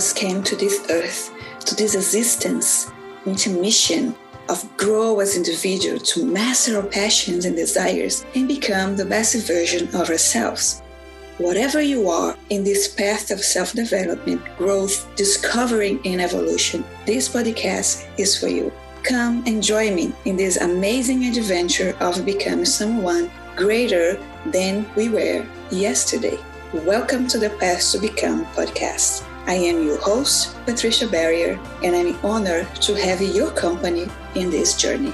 us came to this earth, to this existence, with a mission of grow as individuals to master our passions and desires and become the best version of ourselves. Whatever you are in this path of self-development, growth, discovering, and evolution, this podcast is for you. Come and join me in this amazing adventure of becoming someone greater than we were yesterday. Welcome to the Path to Become podcast. I am your host, Patricia Berrier, and I'm honored to have your company in this journey.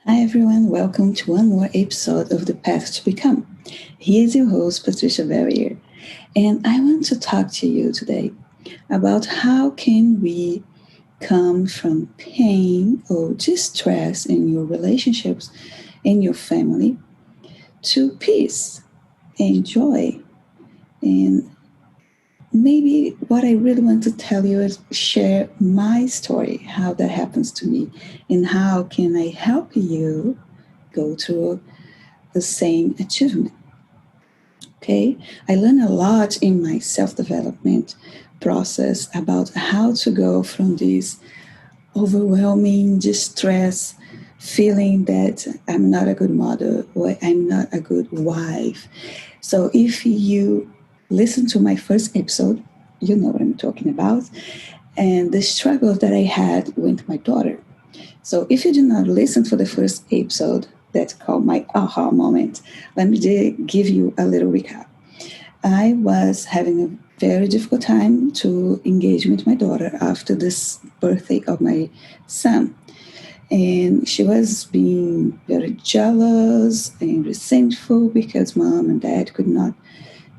Hi everyone, welcome to one more episode of The Path to Become. Here's your host, Patricia Berrier, and I want to talk to you today about how can we come from pain or distress in your relationships, in your family, to peace and joy. And maybe what I really want to tell you is share my story, how that happens to me, and how can I help you go through the same achievement. Okay, I learned a lot in my self-development process about how to go from this overwhelming distress, feeling that I'm not a good mother or I'm not a good wife. So if you listen to my first episode, you know what I'm talking about, and the struggle that I had with my daughter. So if you did not listen to the first episode, that's called my aha moment, let me give you a little recap. I was having a very difficult time to engage with my daughter after this birthday of my son. And she was being very jealous and resentful because mom and dad could not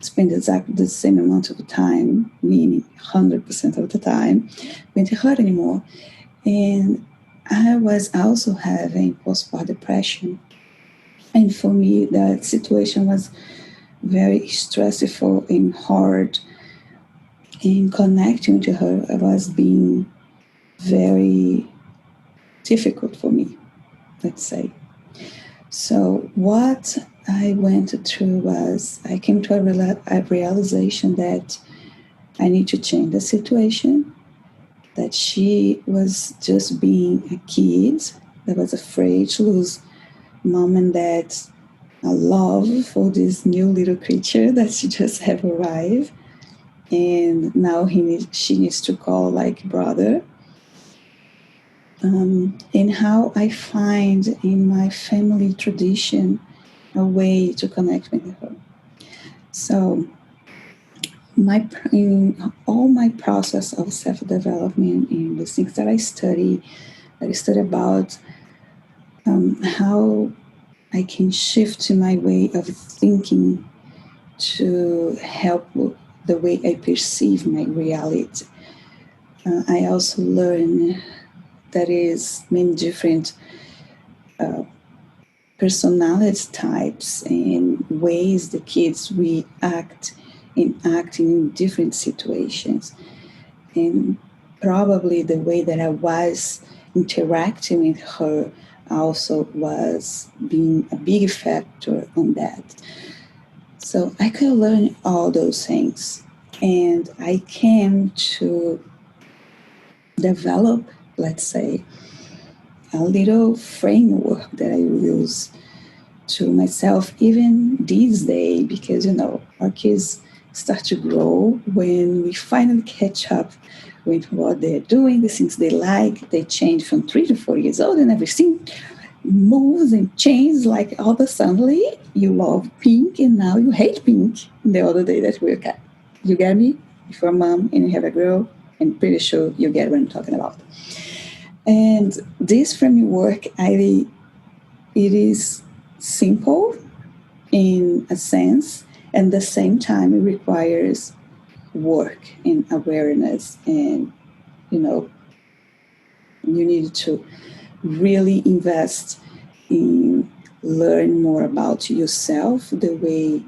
spend exactly the same amount of time, meaning 100% of the time, with her anymore. And I was also having postpartum depression. And for me, that situation was very stressful and hard. And connecting to her was being very difficult for me, let's say. So what I went through was I came to a realization that I need to change the situation, that she was just being a kid that was afraid to lose mom and dad's love for this new little creature that she just have arrived. And now she needs to call like brother. And how I find in my family tradition a way to connect with her. So in all my process of self-development and the things that I study about how I can shift my way of thinking to help the way I perceive my reality. I also learn that is many different personality types and ways the kids react in acting in different situations. And probably the way that I was interacting with her also was being a big factor on that. So I could learn all those things. And I came to develop, let's say, a little framework that I use to myself even these days, because, our kids start to grow when we finally catch up with what they're doing, the things they like. They change from 3 to 4 years old and everything moves and changes like all of a sudden you love pink and now you hate pink. The other day that we were, you get me? If you're a mom and you have a girl, I'm pretty sure you get what I'm talking about. And this framework, I it is simple in a sense, and at the same time, it requires work and awareness. And, you know, you need to really invest in learn more about yourself, the way